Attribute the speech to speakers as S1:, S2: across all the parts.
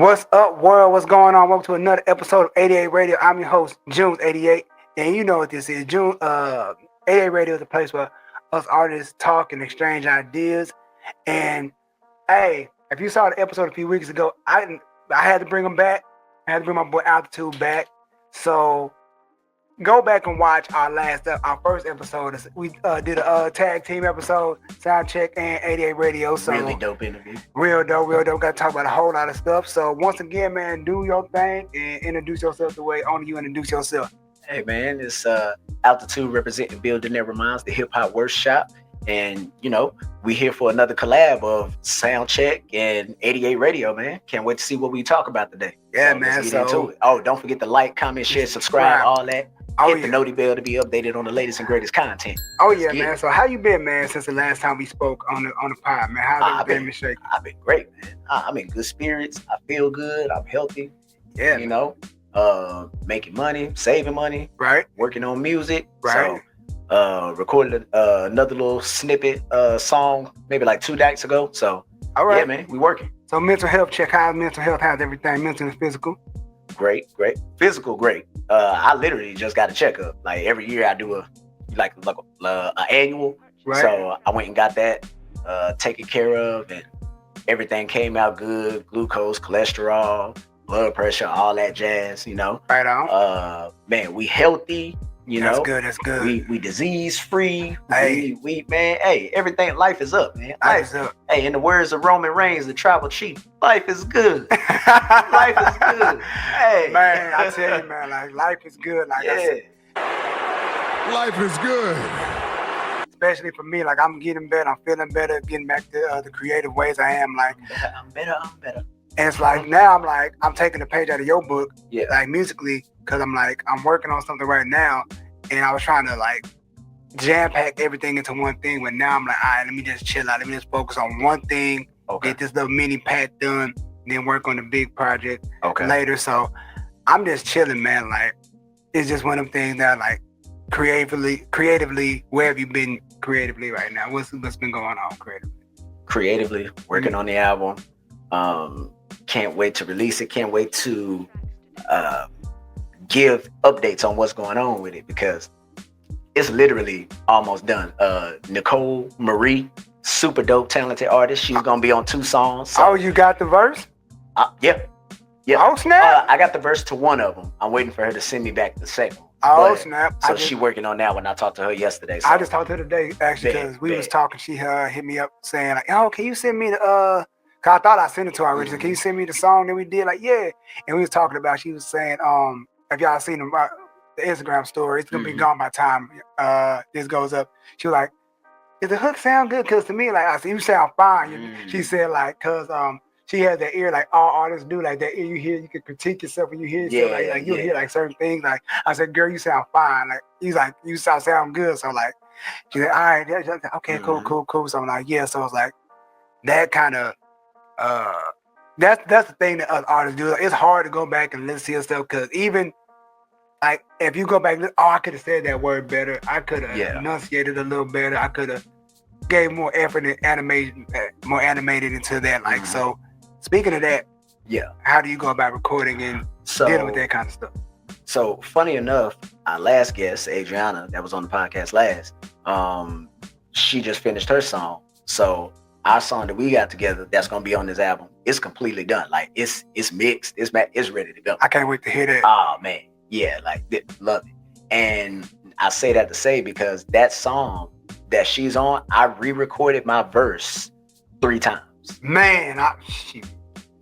S1: What's up, world? What's going on? Welcome to another episode of 88 Radio. I'm your host, Junes88, and you know what this is. 88 Radio is a place where us artists talk and exchange ideas. And hey, if you saw the episode a few weeks ago, I had to bring them back. I had to bring my boy Altitude back. So go back and watch our first episode. We did a tag team episode, Soundcheck and 88 Radio. So
S2: really dope interview.
S1: Real dope. Got to talk about a whole lot of stuff. So once again, man, do your thing and introduce yourself the way only you introduce yourself.
S2: Hey man, it's Altitude representing Building Never Minds, the hip hop workshop. And you know, we here for another collab of Soundcheck and 88 Radio, man. Can't wait to see what we talk about today.
S1: Yeah,
S2: so
S1: man.
S2: Let's get into it. Oh, don't forget to like, comment, share, subscribe, all that. Hit the noti bell to be updated on the latest and greatest content.
S1: Oh yeah, man. So how you been, man, since the last time we spoke on the pod, man? How's it been shaking?
S2: I've been great, man. I'm in good spirits. I feel good. I'm healthy.
S1: Yeah.
S2: You know, making money, saving money.
S1: Right.
S2: Working on music.
S1: Right.
S2: So recorded another little snippet song maybe like 2 nights ago. So
S1: all right,
S2: yeah, man, we working.
S1: So mental health check. How's mental health? How's everything? Mental and physical?
S2: Great. Physical, great. I literally just got a checkup. Like every year I do a annual.
S1: Right.
S2: So I went and got that taken care of, and everything came out good. Glucose, cholesterol, blood pressure, all that jazz, you know.
S1: Right on.
S2: Man, we healthy, you know.
S1: That's good.
S2: We disease free.
S1: Hey.
S2: We man, hey, everything, life is up, man.
S1: Life is up.
S2: Hey, in the words of Roman Reigns, the tribal chief, life is good. Life is good. Hey.
S1: Man, I tell you, man, like life is good. Like
S2: yeah.
S1: I said,
S3: life is good.
S1: Especially for me, like I'm getting better. I'm feeling better, getting back to the creative ways I am. Like
S2: I'm better.
S1: and it's like now I'm taking a page out of your book,
S2: Yeah.
S1: like musically, because I'm working on something right now, and I was trying to like jam pack everything into one thing. But now I'm like, all right, let me just chill out. Let me just focus on one thing.
S2: Okay.
S1: Get this little mini pack done, then work on the big project later. So I'm just chilling, man. Like it's just one of them things that like creatively, where have you been creatively right now? What's been going on
S2: Creatively working on the album. Can't wait to release it. Can't wait to give updates on what's going on with it, because it's literally almost done. Nicole Marie, super dope, talented artist. She's gonna be on 2 songs. So,
S1: Oh, you got the verse?
S2: Yeah.
S1: Oh, snap.
S2: I got the verse to one of them. I'm waiting for her to send me back the second one.
S1: Oh, snap.
S2: So she working on that one. I talked to her yesterday. So.
S1: I just talked to her today, actually, because we was talking. She hit me up saying, like, oh, can you send me the, cause I thought I sent it to her originally. Can you send me the song that we did? Like, yeah. And we was talking about, she was saying, if y'all seen the Instagram story, it's going to be gone by the time this goes up. She was like, does the hook sound good? Because to me, like, I said, you sound fine. She said, like, because she has that ear, like all artists do, like that ear you hear, you can critique yourself when you hear yourself, like you hear like certain things. Like I said, girl, you sound fine. Like he's like, you sound good. So like, she's like, all right, okay, cool. So I'm like, yeah. So it's like that kind of, that's the thing that us artists do. Like, it's hard to go back and listen to yourself, because even like if you go back, I could have said that word better. I could have enunciated a little better. I could have gave more effort and more animated into that. Like so. Speaking of that, how do you go about recording and dealing with that kind of stuff?
S2: So funny enough, our last guest, Adriana, that was on the podcast last, she just finished her song. So our song that we got together, that's gonna be on this album, it's completely done. Like it's mixed, it's ready to go.
S1: I can't wait to hear that.
S2: Oh man, yeah, like love it. And I say that to say, because that song that she's on, I re-recorded my verse 3 times.
S1: Man,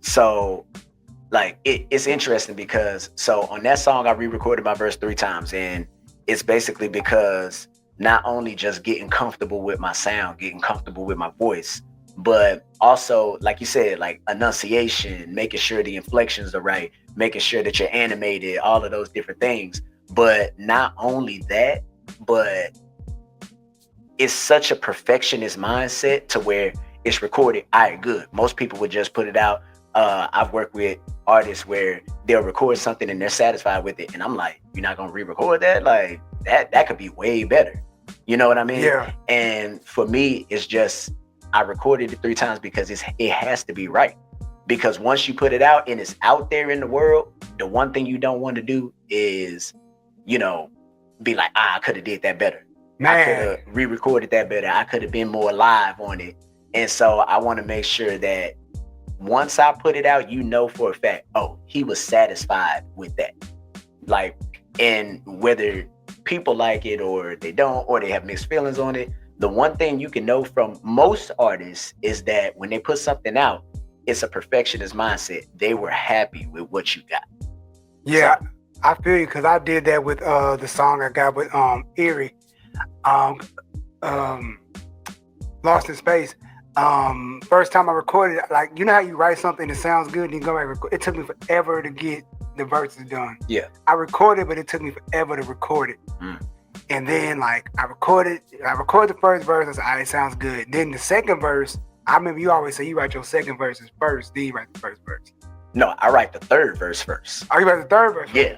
S2: so like it's interesting, because so on that song I re-recorded my verse 3 times, and it's basically because not only just getting comfortable with my sound, getting comfortable with my voice, but also, like you said, like enunciation, making sure the inflections are right, making sure that you're animated, all of those different things. But not only that, but it's such a perfectionist mindset to where it's recorded, all right, good. Most people would just put it out. I've worked with artists where they'll record something and they're satisfied with it, and I'm like, you're not gonna re-record that? Like that could be way better. You know what I mean?
S1: Yeah.
S2: And for me, it's just I recorded it 3 times because it has to be right. because once you put it out and it's out there in the world, the one thing you don't want to do is, be like, I could have did that better.
S1: Man.
S2: I could have re-recorded that better. I could have been more live on it. And so I want to make sure that once I put it out, for a fact, oh, he was satisfied with that. Like, and whether people like it or they don't, or they have mixed feelings on it, the one thing you can know from most artists is that when they put something out, it's a perfectionist mindset. They were happy with what you got.
S1: Yeah, so, I feel you, because I did that with the song I got with Erie, Lost in Space. First time I recorded it, like, you know how you write something that sounds good and you go back and record. It took me forever to get the verses done.
S2: Yeah.
S1: I recorded, but it took me forever to record it. And then, like, I recorded the first verse. I said, all right, it sounds good. Then the second verse, I remember you always say you write your second verses first, then you write the first verse.
S2: No, I write the third verse first.
S1: Oh, you write the third verse?
S2: Yeah.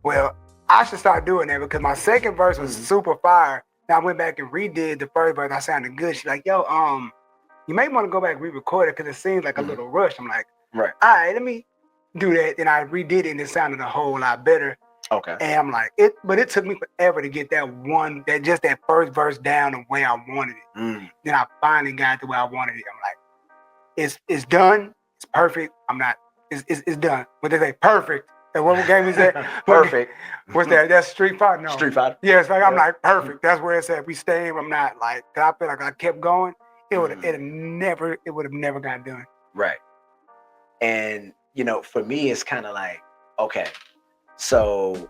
S1: Well, I should start doing that because my second verse was super fire. Now I went back and redid the first verse. I sounded good. She's like, yo, you may want to go back and re-record it because it seems like a little rush. I'm like,
S2: right.
S1: All right, let me do that. Then I redid it and it sounded a whole lot better.
S2: Okay.
S1: And I'm like, but it took me forever to get that first verse down the way I wanted it. Then I finally got the way I wanted it. I'm like, it's done. It's perfect. It's done. What they say, perfect. And what game is that?
S2: Perfect.
S1: What's that? That's Street Fighter? No.
S2: Street Fighter.
S1: Yeah, it's like, I'm like, perfect. That's where it's at. We stay. I'm not like, cause I feel like I kept going. It would have never got done.
S2: Right. And, for me, it's kind of like, okay, so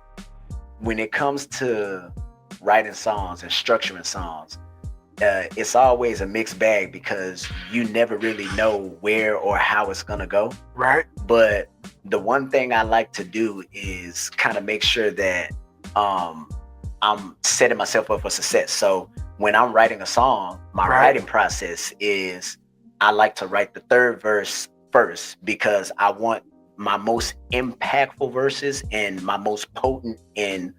S2: when it comes to writing songs and structuring songs, it's always a mixed bag because you never really know where or how it's going to go.
S1: Right.
S2: But the one thing I like to do is kind of make sure that I'm setting myself up for success. So when I'm writing a song, my writing process is I like to write the third verse first because I want my most impactful verses and my most potent and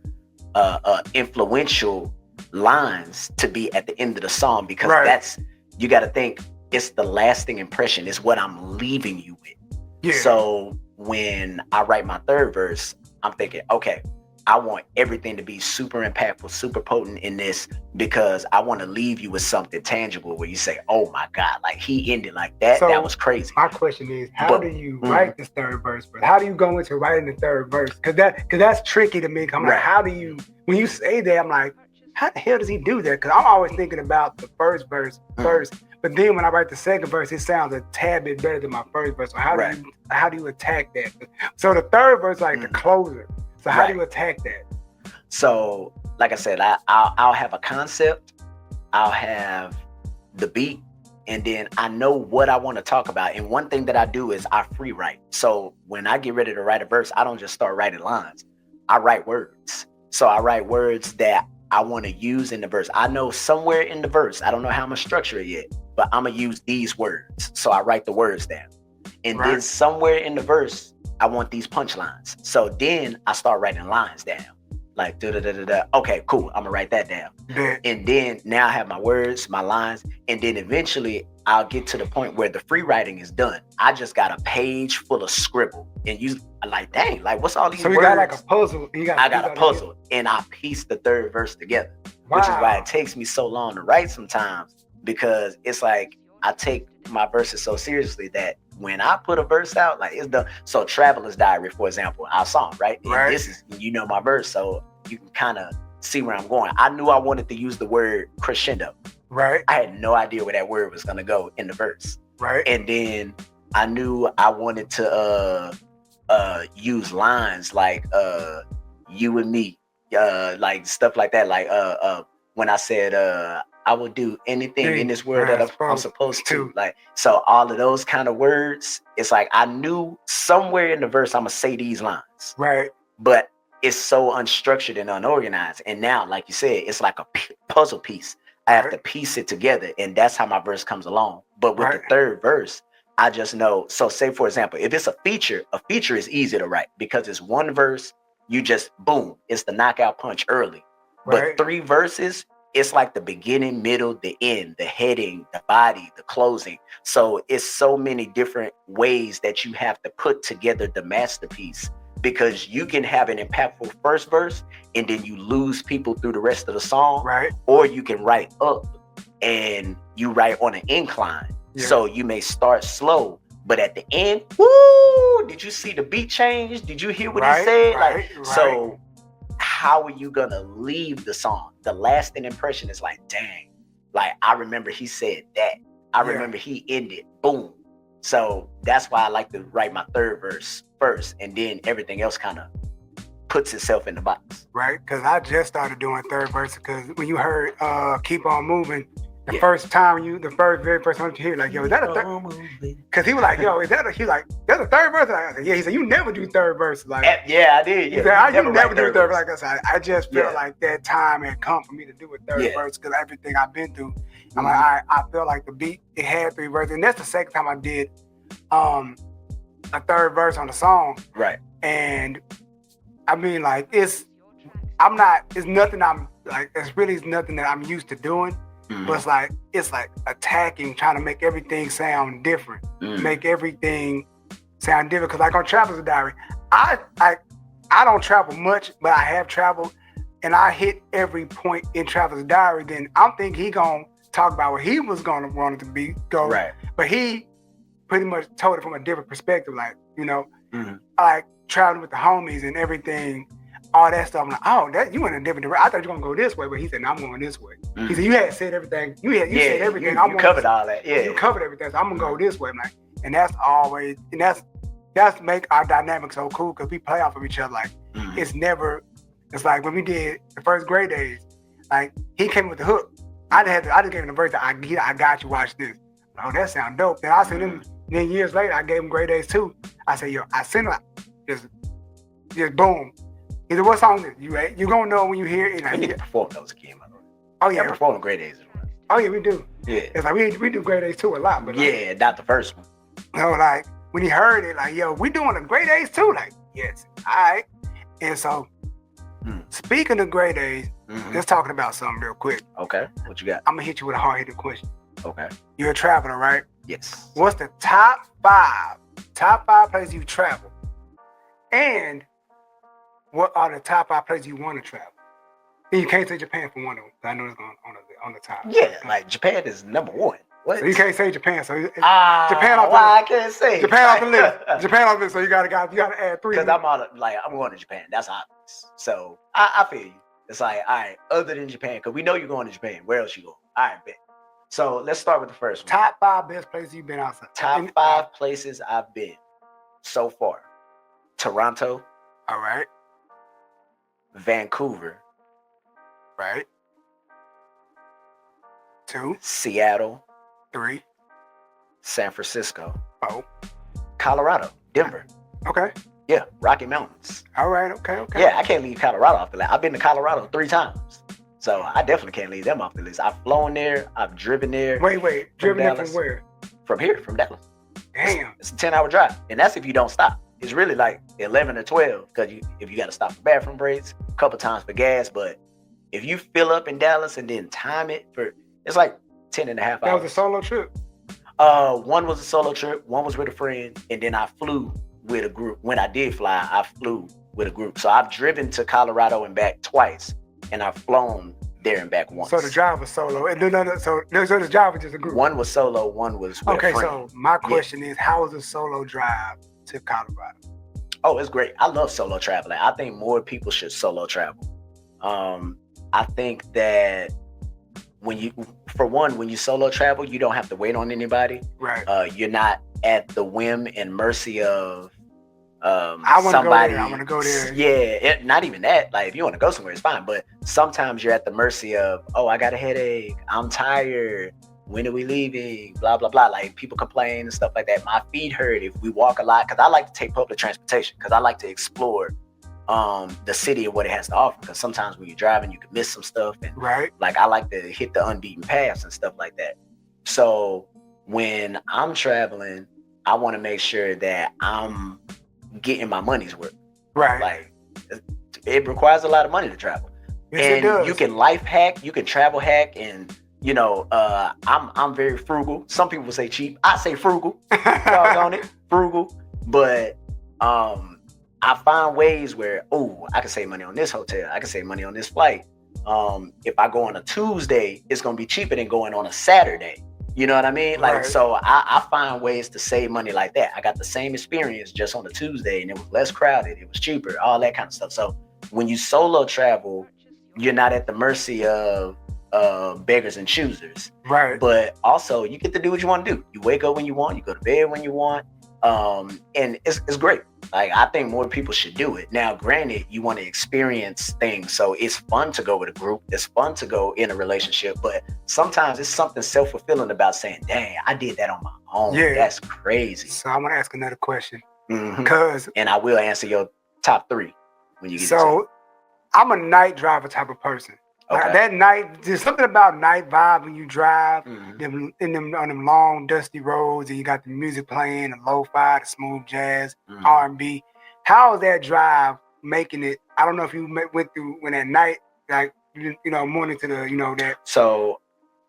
S2: influential lines to be at the end of the song, because that's, you got to think, it's the lasting impression. It's what I'm leaving you with. Yeah. So when I write my third verse, I'm thinking, okay, I want everything to be super impactful, super potent in this, because I want to leave you with something tangible where you say, oh my God, like he ended like that. So that was crazy.
S1: My question is, how do you write this third verse? How do you go into writing the third verse? Cause that's tricky to me. I'm like, how do you, when you say that, I'm like, how the hell does he do that? Cause I'm always thinking about the first verse first, but then when I write the second verse, it sounds a tad bit better than my first verse. So how do you attack that? So the third verse is like the closer. So how do you attack that?
S2: So, like I said, I'll have a concept, I'll have the beat, and then I know what I want to talk about. And one thing that I do is I free write. So when I get ready to write a verse, I don't just start writing lines. I write words. So I write words that I want to use in the verse. I know somewhere in the verse, I don't know how I'm going to structure it yet, but I'm going to use these words. So I write the words down. And then somewhere in the verse, I want these punchlines. So then I start writing lines down. Like, okay, cool. I'm gonna write that down. And then now I have my words, my lines, and then eventually I'll get to the point where the free writing is done. I just got a page full of scribble. And you like, dang, like what's all these words? So you got like a puzzle. I got a puzzle, and I piece the third verse together. Which is why it takes me so long to write sometimes, because it's like I take my verses so seriously that when I put a verse out, like it's done. So Traveler's Diary, for example, our song, right? And this is, my verse, so you can kind of see where I'm going. I knew I wanted to use the word crescendo. Right. I had no idea where that word was going to go in the verse. Right. And then I knew I wanted to use lines like you and me, like stuff like that. Like when I said I will do anything in this world that I'm supposed to. Like, so all of those kind of words, it's like I knew somewhere in the verse I'm gonna say these lines. Right. But it's so unstructured and unorganized. And now, like you said, it's like a puzzle piece. I have to piece it together, and that's how my verse comes along. But with the third verse, I just know. So say, for example, if it's a feature is easy to write because it's one verse, you just boom, it's the knockout punch early. But 3 verses, it's like the beginning, middle, the end, the heading, the body, the closing. So it's so many different ways that you have to put together the masterpiece, because you can have an impactful first verse and then you lose people through the rest of the song.
S1: Right.
S2: Or you can write up and you write on an incline. Yeah. So you may start slow, but at the end, woo, did you see the beat change? Did you hear what he said? Right. So how are you gonna leave the song? The lasting impression is like, dang, like I remember he said that. I remember he ended, boom. So that's why I like to write my third verse first, and then everything else kind of puts itself in the box.
S1: Right, because I just started doing third verse, because when you heard Keep On Moving, the first time very first time you hear, like, yo, is that a third? Because he was like, yo, is that he like, that's a third verse? I said, yeah. He said, you never do third verse. Like,
S2: yeah, I did. Yeah,
S1: he said, you never do third verse. Like I said, I just felt like that time had come for me to do a third verse, because everything I've been through. I'm like, I feel like the beat, it had 3 verses, and that's the second time I did a third verse on the song.
S2: Right.
S1: And I mean, like, it's nothing that I'm used to doing. Mm-hmm. But it's like attacking, trying to make everything sound different, make everything sound different. Cause like on Traveler's Diary, I don't travel much, but I have traveled, and I hit every point in Traveler's Diary. Then I'm thinking he gonna talk about what he was gonna want it to go, right? But he pretty much told it from a different perspective, like, you know, like traveling with the homies and everything. All that stuff. I'm like, oh, that you went in a different direction. I thought you were gonna go this way, but he said, no, I'm going this way. He said, you had said everything. You said everything.
S2: You covered all that. Yeah.
S1: You covered everything. So I'm gonna go this way. I'm like, and that's make our dynamic so cool, because we play off of each other. Like, it's like when we did the first Grey Days, like he came with the hook. I just gave him the verse that I got you, watch this. Oh, that sound dope. Then I sent him, then years later, I gave him Grey Days 2. I said, yo, I sent him just boom. He said, what song is it? You gonna know when you hear it.
S2: We need to perform those again, my lord.
S1: Oh yeah,
S2: perform Grey Days.
S1: Oh yeah, we do.
S2: Yeah,
S1: it's like we do Grey Days 2 a lot, but like,
S2: not the first one.
S1: You know, like when he heard it, like, yo, we doing a Grey Days 2. Like, yes, all right. And so, speaking of Grey Days, let's talking about something real quick.
S2: Okay, what you got?
S1: I'm gonna hit you with a hard-hitting question.
S2: Okay.
S1: You're a traveler, right?
S2: Yes.
S1: What's the top five places you travel, and what are the top 5 places you want to travel? And you can't say Japan for one of them. I know it's on the top.
S2: Yeah, like Japan is number 1. What?
S1: So you can't say Japan. So Japan
S2: off the list. I can't say
S1: Japan off the list. Japan off the list. So you gotta add 3.
S2: Because I'm going to Japan. That's obvious. So I feel you. It's like, all right, other than Japan, because we know you're going to Japan. Where else you going? All right, bet. So let's start with the first one.
S1: Top 5 best places you've been outside.
S2: Top 5 places I've been so far. Toronto.
S1: All right.
S2: Vancouver.
S1: Right. 2.
S2: Seattle.
S1: 3.
S2: San Francisco.
S1: 4.
S2: Colorado. Denver.
S1: Okay.
S2: Yeah, Rocky Mountains.
S1: All right, okay.
S2: Yeah, I can't leave Colorado off the list. I've been to Colorado 3 times. So I definitely can't leave them off the list. I've flown there. I've driven there.
S1: Wait. Driven there from where?
S2: From here, from Dallas.
S1: Damn.
S2: It's a 10-hour drive. And that's if you don't stop. It's really like 11 or 12, because if you got to stop for bathroom breaks, a couple times for gas. But if you fill up in Dallas and then time it it's like 10 and a half hours.
S1: That was a solo trip?
S2: One was a solo trip. One was with a friend. And then I flew with a group. When I did fly, I flew with a group. So I've driven to Colorado and back twice. And I've flown there and back once.
S1: So the drive was solo. And so the drive was just a group.
S2: One was solo. One was with a friend.
S1: So my question is, how was a solo drive to Colorado?
S2: Oh, it's great. I love solo traveling. I think more people should solo travel. I think that when you solo travel, you don't have to wait on anybody.
S1: Right.
S2: You're not at the whim and mercy of
S1: somebody. I want to go there.
S2: Yeah, not even that. Like, if you want to go somewhere, it's fine. But sometimes you're at the mercy of, oh, I got a headache. I'm tired. When are we leaving? Blah, blah, blah. Like, people complain and stuff like that. My feet hurt if we walk a lot, because I like to take public transportation, because I like to explore the city and what it has to offer. Because sometimes when you're driving, you can miss some stuff. And
S1: right.
S2: Like, I like to hit the unbeaten paths and stuff like that. So when I'm traveling, I want to make sure that I'm getting my money's worth.
S1: Right.
S2: Like, it requires a lot of money to travel.
S1: Yes, it
S2: and
S1: does.
S2: you can life hack, you can travel hack, and you know, I'm very frugal. Some people say cheap. I say frugal. Doggone it, frugal. But I find ways where I can save money on this hotel. I can save money on this flight. If I go on a Tuesday, it's gonna be cheaper than going on a Saturday. You know what I mean? Like,
S1: Right.
S2: so I find ways to save money like that. I got the same experience just on a Tuesday, and it was less crowded. It was cheaper, all that kind of stuff. So when you solo travel, you're not at the mercy of beggars and choosers.
S1: Right.
S2: But also, you get to do what you want to do. You wake up when you want. You go to bed when you want. And it's great. Like, I think more people should do it. Now, granted, you want to experience things, so it's fun to go with a group. It's fun to go in a relationship, but sometimes it's something self-fulfilling about saying, "Dang, I did that on my own."
S1: Yeah.
S2: That's crazy.
S1: So I'm gonna ask another question.
S2: Mhm.
S1: Because
S2: And I will answer your top 3 when you get
S1: so I'm a night driver type of person.
S2: Okay.
S1: Like that night, there's something about night vibe when you drive
S2: Mhm.
S1: them on them long dusty roads, and you got the music playing, the lo-fi, the smooth jazz,
S2: Mhm.
S1: R&B. How is that drive making it? I don't know if you went through when at night, like you know, morning to the that.
S2: So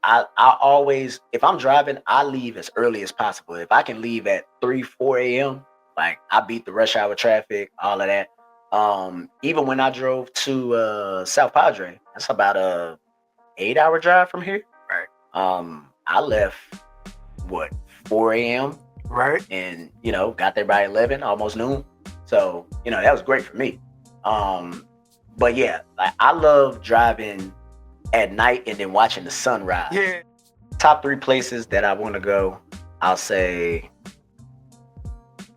S2: I always, if I'm driving, I leave as early as possible. If I can leave at 3-4 a.m., like I beat the rush hour traffic, all of that. Even when I drove to South Padre, that's about a 8-hour drive from here.
S1: Right.
S2: I left 4 a.m.
S1: Right.
S2: and got there by 11, almost noon. So that was great for me. But yeah, like I love driving at night and then watching the sunrise.
S1: Yeah.
S2: Top 3 places that I want to go, I'll say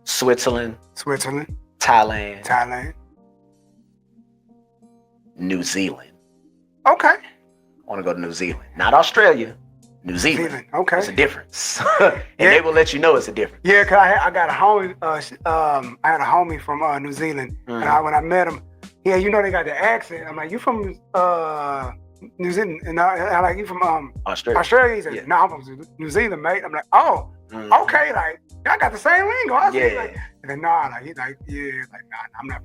S2: Switzerland, Thailand, New Zealand.
S1: Okay.
S2: I want to go to New Zealand, not Australia. New Zealand.
S1: Okay.
S2: It's a difference, and they will let you know it's a difference.
S1: Yeah, cause I got a homie. I had a homie from New Zealand, and when I met him, they got the accent. I'm like, you from New Zealand? And I like, you from
S2: Australia?
S1: Australia? He said, no, I'm from New Zealand, mate. I'm like, oh, okay, like I got the same lingo. I see, like, and then nah, like he's like, yeah, like nah, I'm not.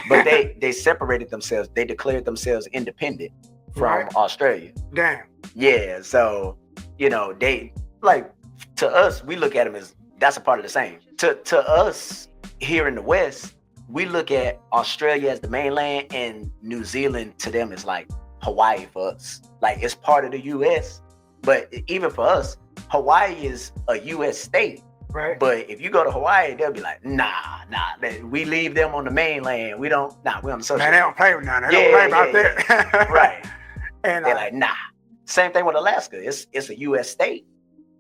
S2: But they separated themselves. They declared themselves independent from Australia.
S1: Damn.
S2: Yeah, so they, like, to us, we look at them as that's a part of the same. To us here in the West, we look at Australia as the mainland, and New Zealand to them is like Hawaii for us. Like, it's part of the U.S., but even for us, Hawaii is a U.S. state.
S1: Right.
S2: But if you go to Hawaii, they'll be like, nah, we leave them on the mainland. We don't, we on the social.
S1: Man, they don't play with none. They don't play about that.
S2: Right.
S1: And
S2: they're like, nah. Same thing with Alaska. It's a U.S. state,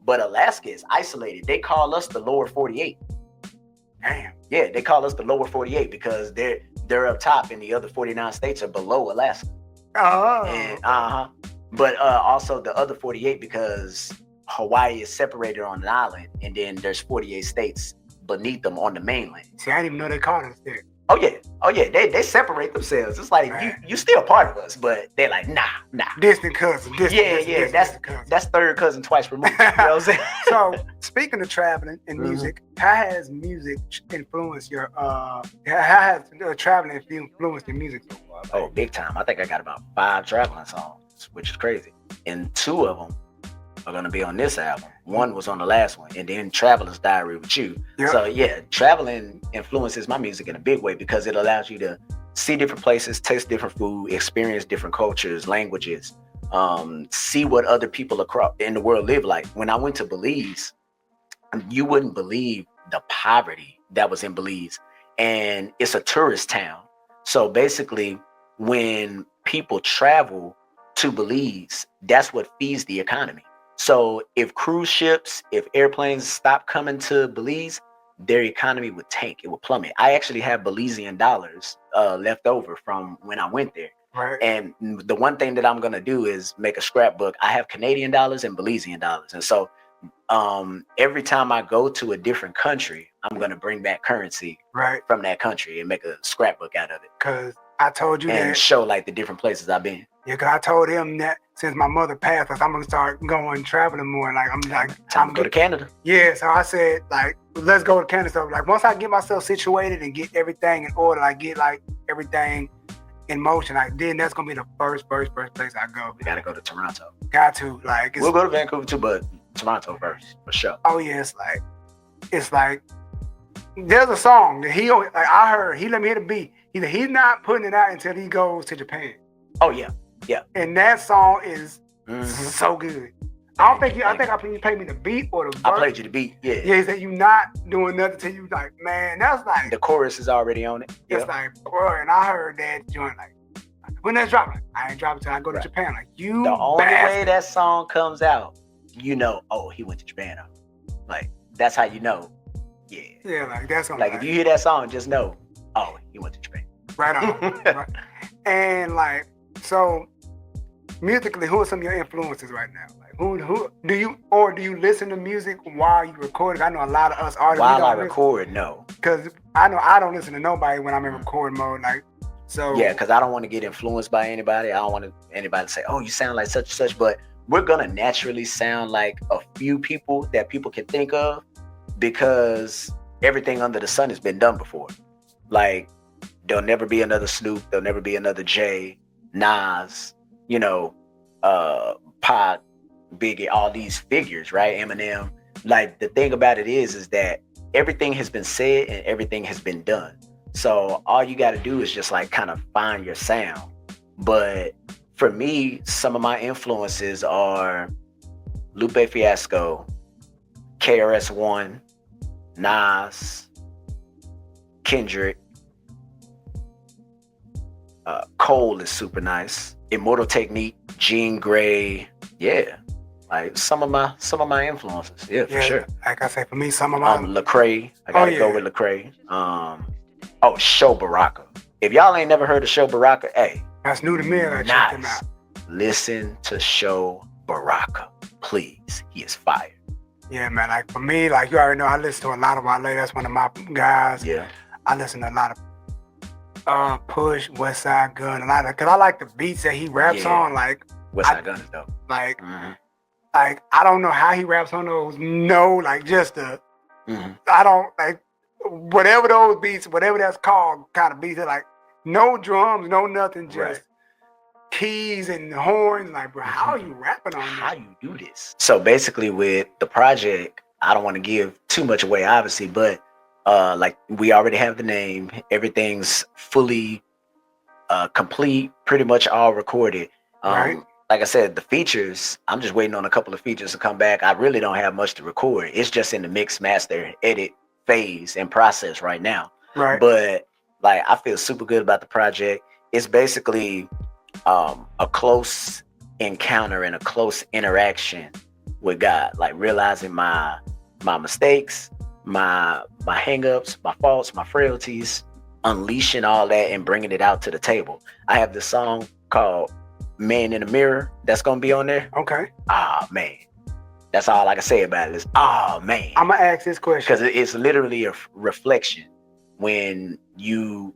S2: but Alaska is isolated. They call us the lower 48.
S1: Damn.
S2: Yeah, they call us the lower 48 because they're up top and the other 49 states are below Alaska.
S1: Oh.
S2: And, but also the other 48 because Hawaii is separated on an island, and then there's 48 states beneath them on the mainland.
S1: See, I didn't even know they called us there.
S2: Oh yeah, they separate themselves. It's like you still part of us, but they're like nah.
S1: Distant cousin.
S2: That's third cousin twice removed. You know what I'm saying?
S1: So speaking of traveling and music, how has music influenced your how has traveling influenced your music so far?
S2: Oh, big time. I think I got about 5 traveling songs, which is crazy, and 2 of them are gonna be on this album. 1 was on the last one, and then Traveler's Diary with you. Yep. So yeah, traveling influences my music in a big way because it allows you to see different places, taste different food, experience different cultures, languages, see what other people across in the world live like. When I went to Belize, you wouldn't believe the poverty that was in Belize, and it's a tourist town. So basically, when people travel to Belize, that's what feeds the economy. So if cruise ships, if airplanes stop coming to Belize, their economy would tank. It would plummet. I actually have Belizean dollars left over from when I went there.
S1: Right.
S2: And the one thing that I'm going to do is make a scrapbook. I have Canadian dollars and Belizean dollars. And so every time I go to a different country, I'm going to bring back currency from that country and make a scrapbook out of it.
S1: Because I told you
S2: and show like the different places I've been.
S1: Yeah, because I told him that since my mother passed us, I'm going to start going traveling more. Like, I'm
S2: to go to Canada.
S1: Yeah, so I said, like, let's go to Canada. So, like, once I get myself situated and get everything in order, I get, like, everything in motion, like then that's gonna be the first place I go.
S2: We gotta go to Toronto.
S1: Got to, like,
S2: We'll go to Vancouver too, but Toronto first for sure.
S1: Oh yeah, it's like there's a song that I heard, he let me hear the beat. He's not putting it out until he goes to Japan.
S2: Oh yeah.
S1: And that song is so good. I think you paid me the beat or the verse.
S2: I played you the beat, yeah.
S1: Yeah, he said you not doing nothing till you like, man, that's like
S2: the chorus is already on it.
S1: It's like, bro, and I heard that joint like when that's dropping, I ain't dropping till I go to Japan. Like you
S2: the only
S1: bastard.
S2: way that song comes out, oh, he went to Japan. Like that's how you know. Yeah.
S1: Yeah, like that's
S2: like if you hear that song, just know, oh, he went to Japan.
S1: Right on. Right. And like, so musically, who are some of your influences right now? Like who do you listen to music while you record? I know a lot of us artists.
S2: While I record, no.
S1: Because I know I don't listen to nobody when I'm in record mode. Like, so
S2: yeah, because I don't want to get influenced by anybody. I don't want anybody to say, oh, you sound like such and such, but we're gonna naturally sound like a few people that people can think of because everything under the sun has been done before. Like, there'll never be another Snoop, there'll never be another Jay, Nas, Pac, Biggie, all these figures, right? Eminem. Like, the thing about it is that everything has been said and everything has been done. So all you got to do is just like kind of find your sound. But for me, some of my influences are Lupe Fiasco, KRS-One, Nas, Kendrick, Cole is super nice, Immortal Technique, Jean Grey, yeah, like some of my influences, yeah, for sure.
S1: Like I say, for me, some of my
S2: Lecrae, I gotta go with Lecrae. Show Baraka. If y'all ain't never heard of Show Baraka, hey,
S1: that's new to me. Check him out.
S2: Listen to Show Baraka, please. He is fire.
S1: Yeah, man. Like for me, like you already know, I listen to a lot of Wale. That's one of my guys.
S2: Yeah.
S1: I listen to a lot of Push, West Side Gun, a lot of, cause I like the beats that he raps on. Like
S2: West Side Gun is dope.
S1: Like, like I don't know how he raps on those. No, like just the. I don't like whatever those beats, whatever that's called, kind of beats. They're like no drums, no nothing, just keys and horns. Like, bro, how are you rapping on that?
S2: How you do this? So basically, with the project, I don't want to give too much away, obviously, but like we already have the name. Everything's fully complete, pretty much all recorded.
S1: Right.
S2: Like I said, the features, I'm just waiting on a couple of features to come back. I really don't have much to record. It's just in the mix, master, edit phase and process right now.
S1: Right.
S2: But like, I feel super good about the project. It's basically a close encounter and a close interaction with God, like realizing my mistakes, my hangups, my faults, my frailties, unleashing all that and bringing it out to the table. I have this song called Man in the Mirror that's gonna be on there.
S1: Okay.
S2: Ah, man. That's all I can say about it is, oh man.
S1: I'm gonna ask this question.
S2: Because it's literally a reflection when you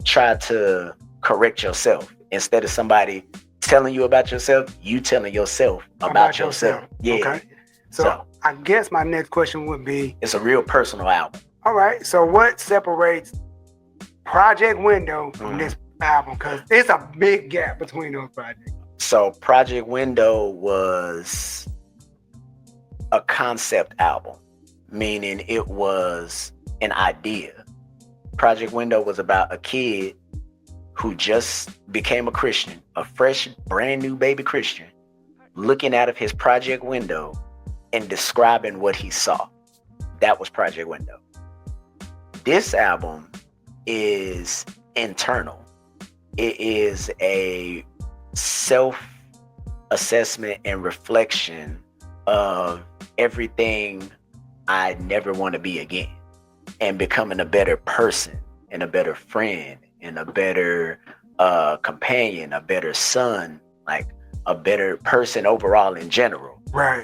S2: try to correct yourself. Instead of somebody telling you about yourself, you telling yourself about yourself. Yeah.
S1: Okay. So I guess my next question would be,
S2: it's a real personal album.
S1: All right. So what separates Project Window from this album? Because there's a big gap between those projects.
S2: So Project Window was a concept album, meaning it was an idea. Project Window was about a kid who just became a Christian, a fresh, brand new baby Christian, looking out of his project window and describing what he saw. That was Project Window. This album is internal. It is a self-assessment and reflection of everything I never want to be again, and becoming a better person and a better friend and a better companion, a better son, like a better person overall in general.
S1: Right.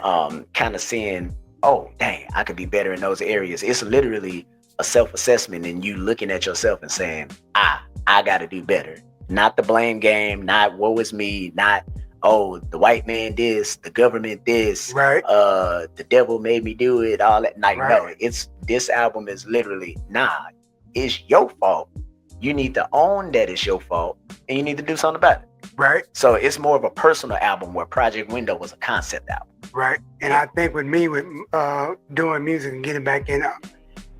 S2: Kind of seeing, oh, dang, I could be better in those areas. It's literally a self-assessment and you looking at yourself and saying, I got to do better. Not the blame game, not woe is me, not, oh, the white man this, the government this,
S1: right.
S2: The devil made me do it, all that. Like, no, this album is literally, it's your fault. you need to own that it's your fault, and you need to do something about it.
S1: Right.
S2: So it's more of a personal album where Project Window was a concept album.
S1: Right. And I think with me, with doing music and getting back into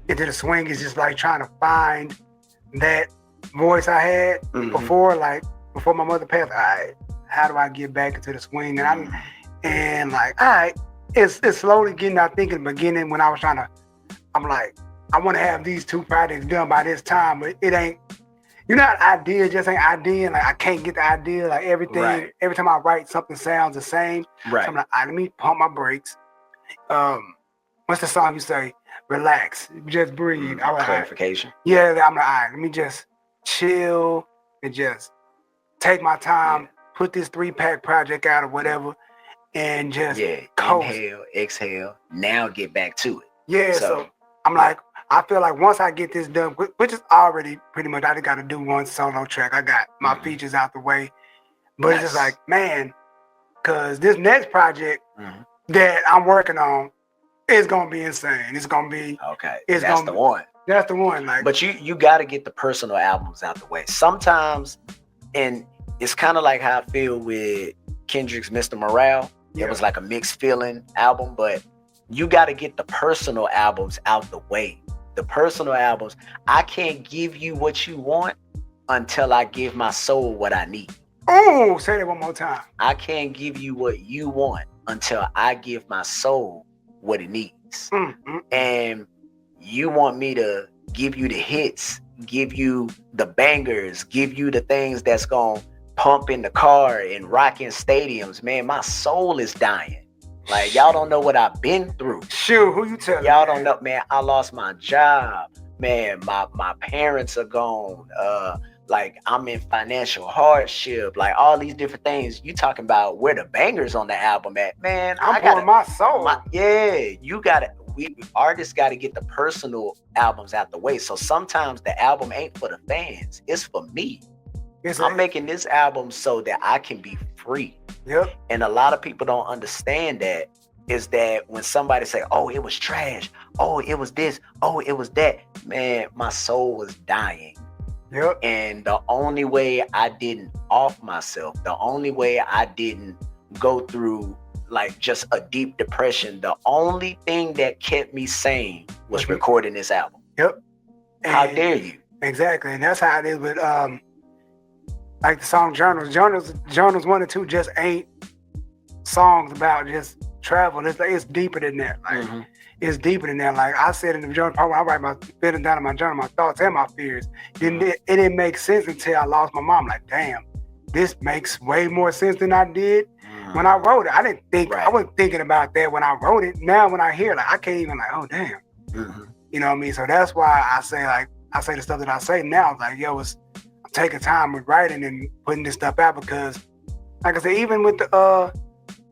S1: the swing is just like trying to find that voice I had before my mother passed. All right, how do I get back into the swing? And all right, it's slowly getting. I think in the beginning when I was I'm like, I want to have these 2 projects done by this time, but it ain't. Idea just ain't idea. Like I can't get the idea. Like everything, every time I write, something sounds the same.
S2: Right.
S1: So I'm like, all right, let me pump my brakes. What's the song you say? Relax, just breathe.
S2: Clarification.
S1: Yeah, I'm like, all right, let me just chill and just take my time, put this 3-pack project out or whatever, and just coast.
S2: Inhale, exhale. Now get back to it.
S1: Yeah, so I'm like, I feel like once I get this done, which is already pretty much, I just got to do 1 solo track. I got my features out the way, but it's just like, man, because this next project that I'm working on is gonna be insane. It's gonna be
S2: That's the one.
S1: That's the one. Like,
S2: but you got to get the personal albums out the way. Sometimes, and it's kind of like how I feel with Kendrick's Mr. Morale. It was like a mixed feeling album, but you got to get the personal albums out the way. The personal albums, I can't give you what you want until I give my soul what I need.
S1: Oh, say that one more time.
S2: I can't give you what you want until I give my soul what it needs. And you want me to give you the hits, give you the bangers, give you the things that's gonna pump in the car and rock in stadiums. Man, my soul is dying. Like, y'all don't know what I've been through.
S1: Shoot, who you telling?
S2: Y'all don't know, man. I lost my job. Man, my parents are gone. Like, I'm in financial hardship. Like, all these different things. You talking about where the bangers on the album at? Man,
S1: I'm pouring my soul.
S2: You got it. We artists got to get the personal albums out the way. So sometimes the album ain't for the fans. It's for me. I'm making this album so that I can be free.
S1: Yep.
S2: And a lot of people don't understand that, is that when somebody say, oh, it was trash, oh, it was this, oh, it was that, man, my soul was dying.
S1: Yep.
S2: And the only way I didn't off myself, the only way I didn't go through like just a deep depression, the only thing that kept me sane was recording this album.
S1: Yep.
S2: How dare you?
S1: Exactly. And that's how it is with like the song Journals. Journals 1 and 2 just ain't songs about just travel. It's deeper than that. Like it's deeper than that. Like I said in the journal, probably I write my feelings down in my journal, my thoughts and my fears. It didn't make sense until I lost my mom. Like, damn, this makes way more sense than I did when I wrote it. I didn't think I wasn't thinking about that when I wrote it. Now when I hear it, like I can't even oh damn. You know what I mean? So that's why I say the stuff that I say now. Like, yo, I'm taking time with writing and putting this stuff out because, like I said, even with the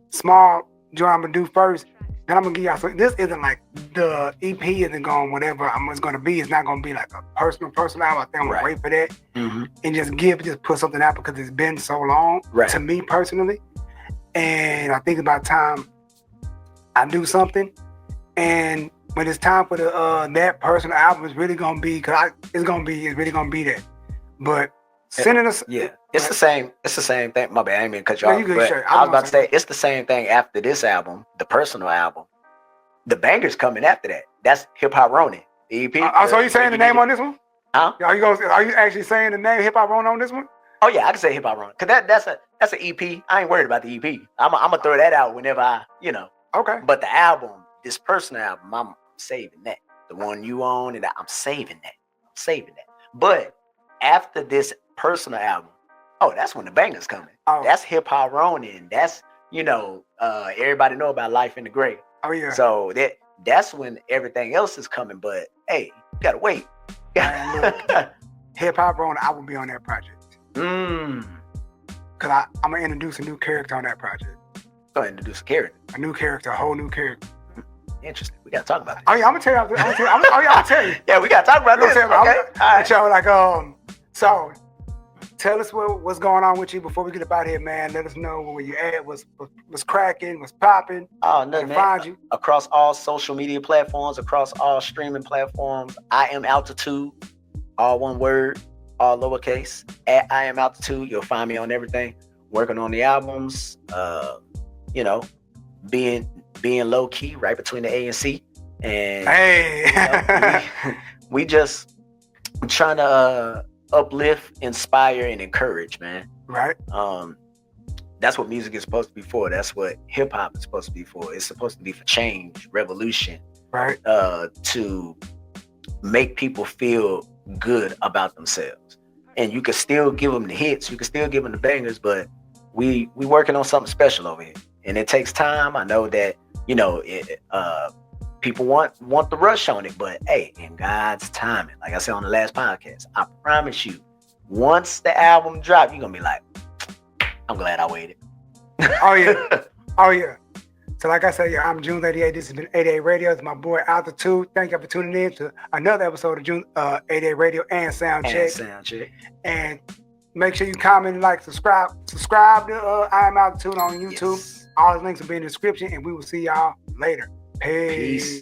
S1: small joint I'm gonna do first, then I'm gonna give y'all. So this isn't like the EP isn't going whatever it's gonna be. It's not gonna be like a personal album. I think I'm gonna wait for that and just put something out because it's been so long to me personally. And I think about time I do something, and when it's time for the that personal album, it's really gonna be it's really gonna be that. But sending us,
S2: it's the same thing. My bad, I didn't mean to cut you off. But
S1: sure.
S2: I was about to say it's the same thing after this album, the personal album. The bangers coming after that. That's Hip Hop Ronin, the EP.
S1: So you saying the name on this one?
S2: Huh?
S1: Are you actually saying the name Hip Hop Ronin on this one?
S2: Oh yeah, I can say Hip Hop Ronin because that's an EP. I ain't worried about the EP. I'm gonna throw that out whenever I
S1: Okay.
S2: But the album, this personal album, I'm saving that. The one you own, and I'm saving that. But after this personal album, that's when the bangers coming. That's Hip Hop Ronin. That's everybody know about Life in the Gray.
S1: Oh yeah.
S2: So that's when everything else is coming. But hey, you gotta wait.
S1: Hip Hop Ronin, I will be on that project. Cause I'm gonna introduce a new character on that project.
S2: Go ahead and introduce a character.
S1: A new character, a whole new character.
S2: Interesting. We gotta talk about this.
S1: Oh yeah, I'm gonna tell you. I'm gonna tell you.
S2: Yeah, we gotta talk about this. Okay. All right.
S1: So tell us what's going on with you before we get up out here, man. Let us know where you at, what's cracking, what's popping.
S2: Oh no, man.
S1: Find you
S2: across all social media platforms, across all streaming platforms. I am Altitude, all one word. all lowercase, at I Am Altitude. You'll find me on everything. Working on the albums, you know, being low key, right between the A and C. And
S1: hey,
S2: you know, we just trying to uplift, inspire, and encourage, man.
S1: Right.
S2: That's what music is supposed to be for. That's what hip hop is supposed to be for. It's supposed to be for change, revolution,
S1: right?
S2: To make people feel good about themselves. And you can still give them the hits, you can still give them the bangers, but we working on something special over here, and it takes time. I know that, you know, people want the rush on it, but hey, in God's timing, like I said on the last podcast, I promise you, once the album drops, you're gonna be like, I'm glad I waited.
S1: Oh yeah. Oh yeah. So like I said, yeah, I'm June 88. This has been 88 Radio. It's my boy Altitude. Thank you for tuning in to another episode of June 88 Radio and Soundcheck. And make sure you comment, like, subscribe to I Am Altitude on YouTube. Yes. All the links will be in the description, and we will see y'all later. Peace.